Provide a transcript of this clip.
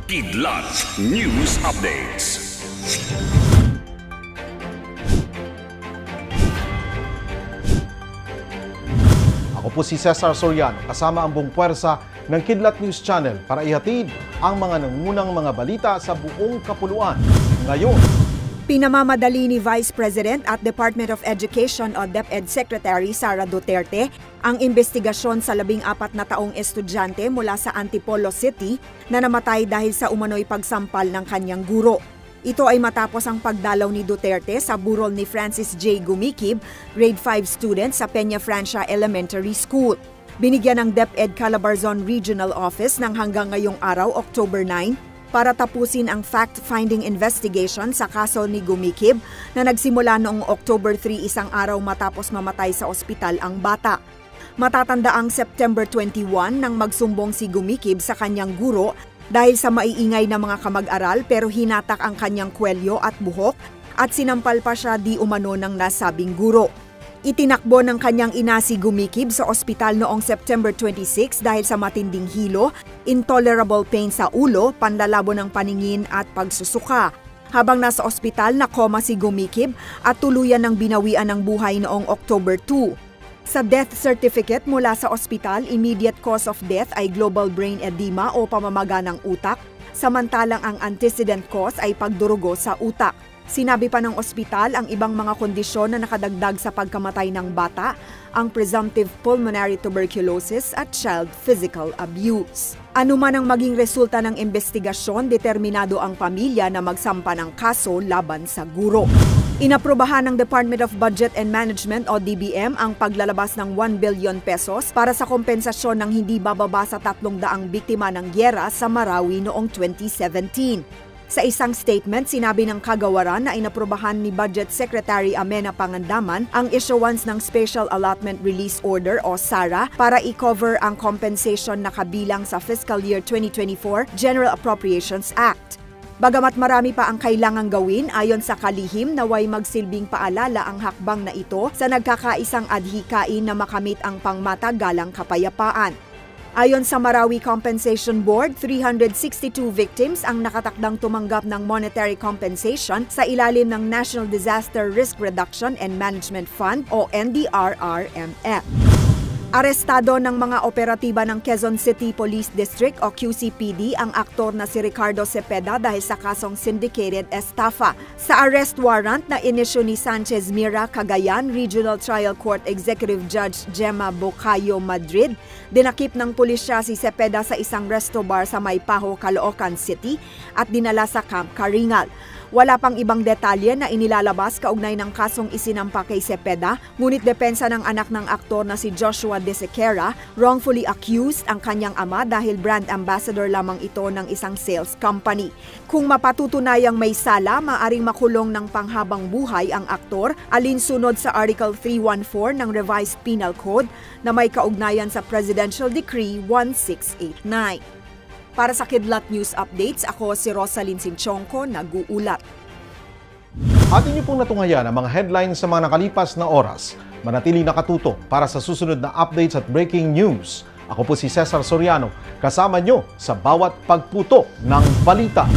Kidlat News Updates. Ako po si Cesar Soriano, kasama ang buong puwersa ng Kidlat News Channel para ihatid ang mga nangunang mga balita sa buong kapuluan. Ngayon, pinamamadali ni Vice President at Department of Education o DepEd Secretary Sara Duterte ang investigasyon sa 14 na taong estudyante mula sa Antipolo City na namatay dahil sa umano'y pagsampal ng kanyang guro. Ito ay matapos ang pagdalaw ni Duterte sa burol ni Francis J. Gumikib, grade 5 student sa Peña Francia Elementary School. Binigyan ng DepEd Calabarzon Regional Office ng hanggang ngayong araw, October 9, para tapusin ang fact-finding investigation sa kaso ni Gumikib na nagsimula noong October 3, isang araw matapos mamatay sa ospital ang bata. Matatanda ang September 21 nang magsumbong si Gumikib sa kanyang guro dahil sa maiingay na mga kamag-aral pero hinatak ang kanyang kwelyo at buhok at sinampal pa siya di umano ng nasabing guro. Itinakbo ng kanyang ina si Gumikib sa ospital noong September 26 dahil sa matinding hilo, intolerable pain sa ulo, panlalabo ng paningin at pagsusuka. Habang nasa ospital, nakoma si Gumikib at tuluyan ng binawian ng buhay noong October 2. Sa death certificate mula sa ospital, immediate cause of death ay global brain edema o pamamaga ng utak, samantalang ang antecedent cause ay pagdurugo sa utak. Sinabi pa ng ospital ang ibang mga kondisyon na nakadagdag sa pagkamatay ng bata, ang presumptive pulmonary tuberculosis at child physical abuse. Ano man ang maging resulta ng investigasyon, determinado ang pamilya na magsampa ng kaso laban sa guro. Inaprobahan ng Department of Budget and Management o DBM ang paglalabas ng 1 billion pesos para sa kompensasyon ng hindi bababa sa 300 biktima ng gyera sa Marawi noong 2017. Sa isang statement, sinabi ng kagawaran na inaprobahan ni Budget Secretary Amena Pangandaman ang issuance ng Special Allotment Release Order o SARA para i-cover ang compensation na kabilang sa Fiscal Year 2024 General Appropriations Act. Bagamat marami pa ang kailangang gawin, ayon sa kalihim, naway magsilbing paalala ang hakbang na ito sa nagkakaisang adhikain na makamit ang pangmatagalang kapayapaan. Ayon sa Marawi Compensation Board, 362 victims ang nakatakdang tumanggap ng monetary compensation sa ilalim ng National Disaster Risk Reduction and Management Fund o NDRRMF. Arestado ng mga operatiba ng Quezon City Police District o QCPD ang aktor na si Ricardo Cepeda dahil sa kasong syndicated estafa. Sa arrest warrant na inisyu ni Sanchez Mira Cagayan Regional Trial Court Executive Judge Gemma Bocayo Madrid, dinakip ng pulisya si Cepeda sa isang resto bar sa Maypaho, Caloocan City at dinala sa Camp Karingal. Wala pang ibang detalye na inilalabas kaugnay ng kasong isinampa kay Cepeda, ngunit depensa ng anak ng aktor na si Joshua De Sequeira, wrongfully accused ang kanyang ama dahil brand ambassador lamang ito ng isang sales company. Kung mapatutunayang may sala, maaring makulong ng panghabang buhay ang aktor alinsunod sa Article 314 ng Revised Penal Code na may kaugnayan sa Presidential Decree 1689. Para sa Kidlat News Updates, ako si Rosalyn Sinchonko, nag-uulat. Atin niyo pong natunghayan ang mga headlines sa mga nakalipas na oras. Manatiling nakatutok para sa susunod na updates at breaking news. Ako po si Cesar Soriano, kasama niyo sa bawat pagputok ng balita.